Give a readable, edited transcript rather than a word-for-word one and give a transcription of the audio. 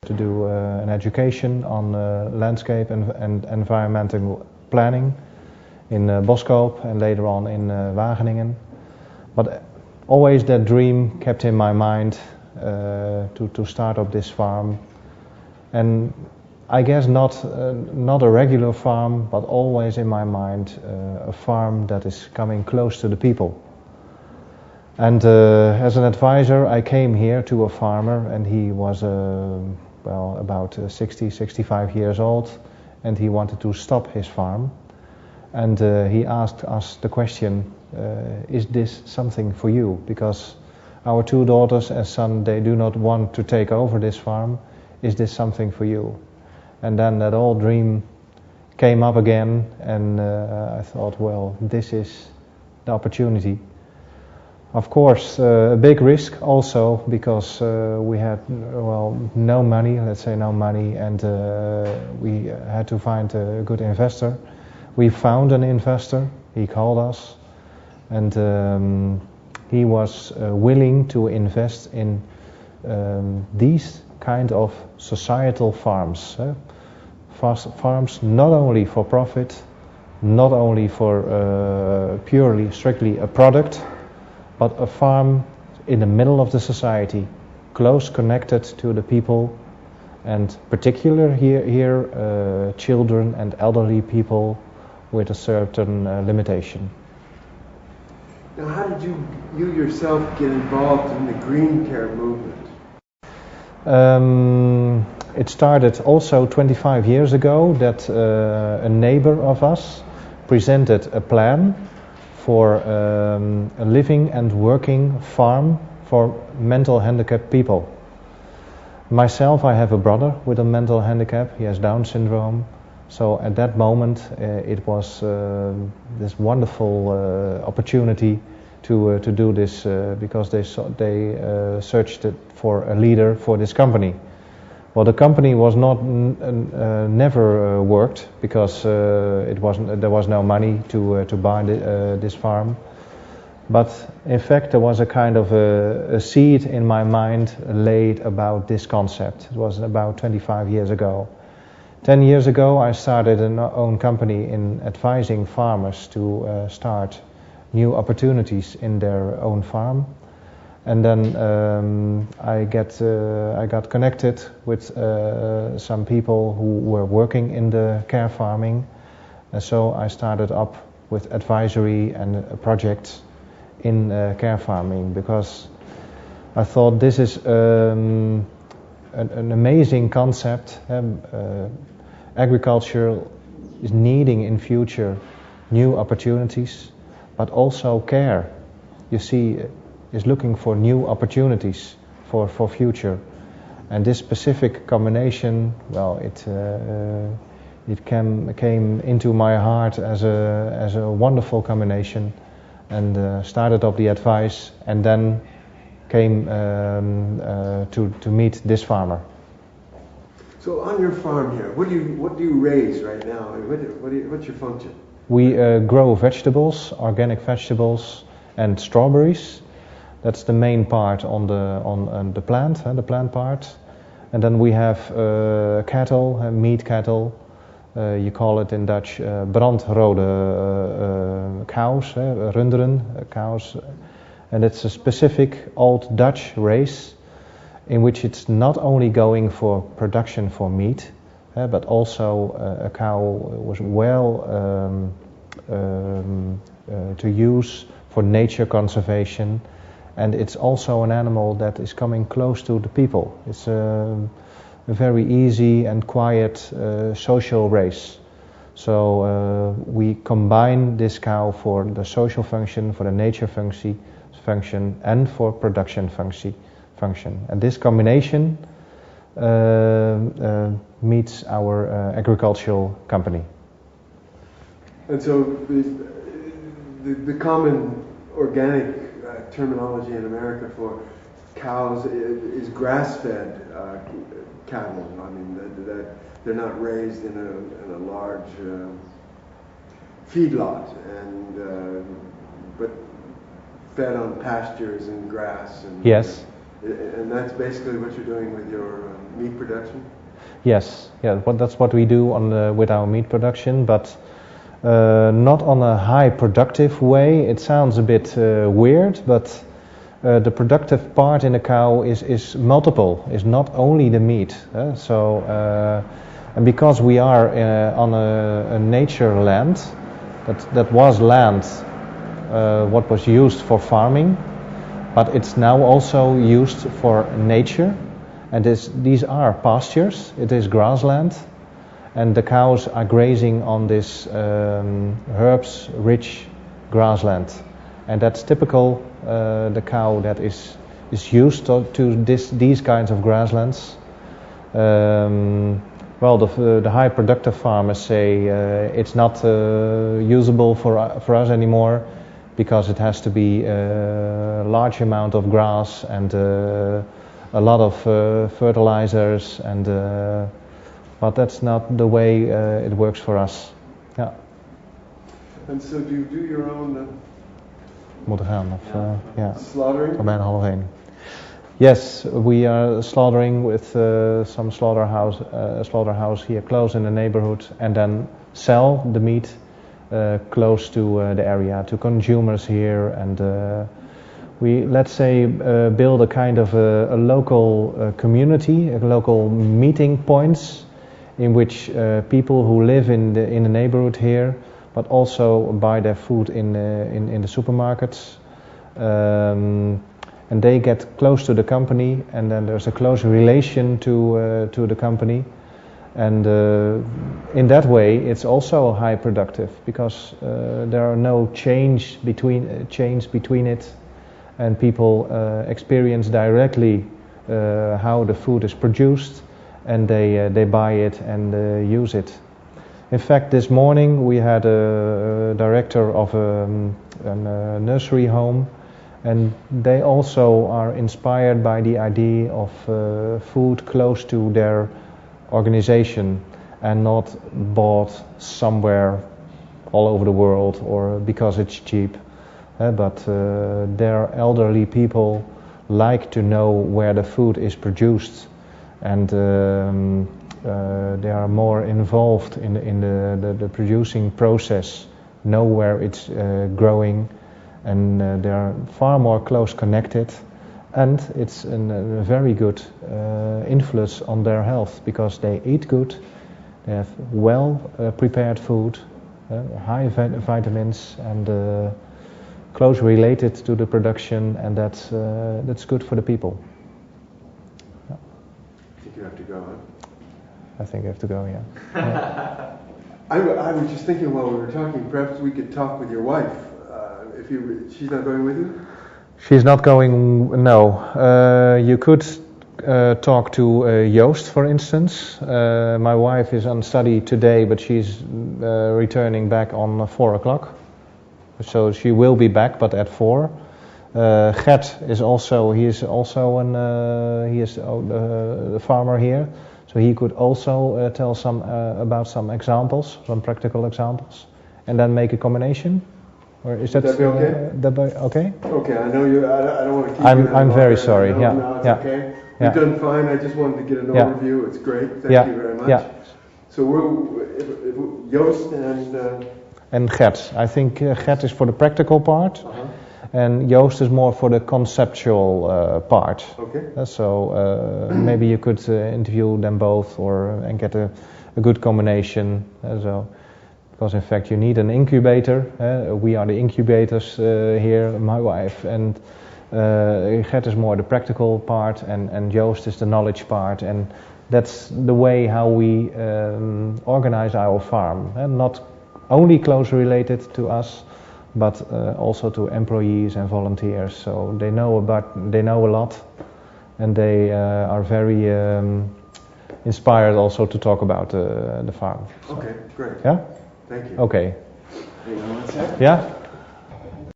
to do an education on landscape and environmental planning in Boskoop and later on in Wageningen. But always that dream kept in my mind to start up this farm. And I guess not a regular farm, but always in my mind a farm that is coming close to the people. And as an advisor, I came here to a farmer, and he was about 60, 65 years old, and he wanted to stop his farm. And he asked us the question, is this something for you? Because our two daughters and son, they do not want to take over this farm. Is this something for you? And then that old dream came up again, and I thought, well, this is the opportunity. Of course, a big risk also, because we had, no money, and we had to find a good investor. We found an investor, he called us, and he was willing to invest in these kind of societal farms. Farms not only for profit, not only for purely, strictly a product, but a farm in the middle of the society, close connected to the people, and particular here children and elderly people with a certain limitation. Now, how did you yourself get involved in the green care movement? It started also 25 years ago that a neighbor of us presented a plan for a living and working farm for mental handicapped people. Myself, I have a brother with a mental handicap. He has Down syndrome. So at that moment, it was this wonderful opportunity to do this because they searched for a leader for this company. Well, the company was not never worked because there was no money to buy this farm. But in fact, there was a kind of a seed in my mind laid about this concept. It was about 25 years ago. 10 years ago, I started an own company in advising farmers to start new opportunities in their own farm. And then I got connected with some people who were working in the care farming. And so I started up with advisory and projects in care farming, because I thought this is an amazing concept. Agriculture is needing in future new opportunities, but also care, you see, is looking for new opportunities for future. And this specific combination, well, it came into my heart as a wonderful combination, and started up the advice, and then came to meet this farmer. So on your farm here, what do you raise right now? What's your function? We grow vegetables, organic vegetables, and strawberries. That's the main part on the plant, the plant part. And then we have cattle, meat cattle. You call it in Dutch brandrode cows, runderen cows. And it's a specific old Dutch race in which it's not only going for production for meat, but also a cow was well to use for nature conservation. And it's also an animal that is coming close to the people. It's a very easy and quiet social race. So we combine this cow for the social function, for the nature function, and for production function. And this combination meets our agricultural company. And so the common organic terminology in America for cows is grass-fed cattle. I mean, that they're not raised in a large feedlot, but fed on pastures and grass. And yes. And that's basically what you're doing with your meat production? Yes, yeah, that's what we do with our meat production, but not on a high productive way. It sounds a bit weird, but the productive part in a cow is multiple, is not only the meat. And because we are on a nature land, that was land what was used for farming, but it's now also used for nature. And these are pastures, it is grassland, and the cows are grazing on this herbs-rich grassland. And that's typical, the cow that is used to these kinds of grasslands. Well, the high productive farmers say it's not usable for us anymore, because it has to be a large amount of grass and a lot of fertilizers, and but that's not the way it works for us. Yeah. And so do you do your own Moeten gaan of yeah. slaughtering? Bijna 12:30. Yes, we are slaughtering with some slaughterhouse here close in the neighborhood, and then sell the meat close to the area to consumers here, and we, let's say, build a kind of a local community, a local meeting points in which people who live in the neighborhood here, but also buy their food in the supermarkets, and they get close to the company, and then there's a close relation to the company, and in that way it's also high productive, because there are no chains between it, and people experience directly how the food is produced, and they buy it and use it. In fact, this morning we had a director of a nursery home, and they also are inspired by the idea of food close to their organization and not bought somewhere all over the world or because it's cheap. But their elderly people like to know where the food is produced, and they are more involved in the producing process, know where it's growing, and they are far more close connected, and it's a very good influence on their health, because they eat good, they have well prepared food, high vitamins, and close related to the production, and that's good for the people. I think you have to go, huh? I think I have to go, yeah. I was just thinking while we were talking, perhaps we could talk with your wife. She's not going with you? She's not going, no. You could talk to Joost, for instance. My wife is on study today, but she's returning back on 4 o'clock. So she will be back, but at 4. Gert is also, he is the farmer here. So he could also tell about some examples, some practical examples, and then make a combination. Or is that be okay? Okay? Okay, I know you. I don't want to keep you. I'm very sorry. No, yeah. No, it's yeah. okay. Yeah. You've done fine. I just wanted to get an overview. It's great. Thank you very much. Yeah. So Joost and Gert. I think Gert is for the practical part, and Joost is more for the conceptual part. Okay. So maybe you could interview them both, and get a good combination. Because in fact you need an incubator. We are the incubators here, my wife, and Gert is more the practical part, and Joost is the knowledge part, and that's the way how we organize our farm. Not only closely related to us, but also to employees and volunteers. So they know a lot, and they are very inspired also to talk about the farm. Okay, great. Yeah? Thank you. Okay. Hang on one sec. Yeah?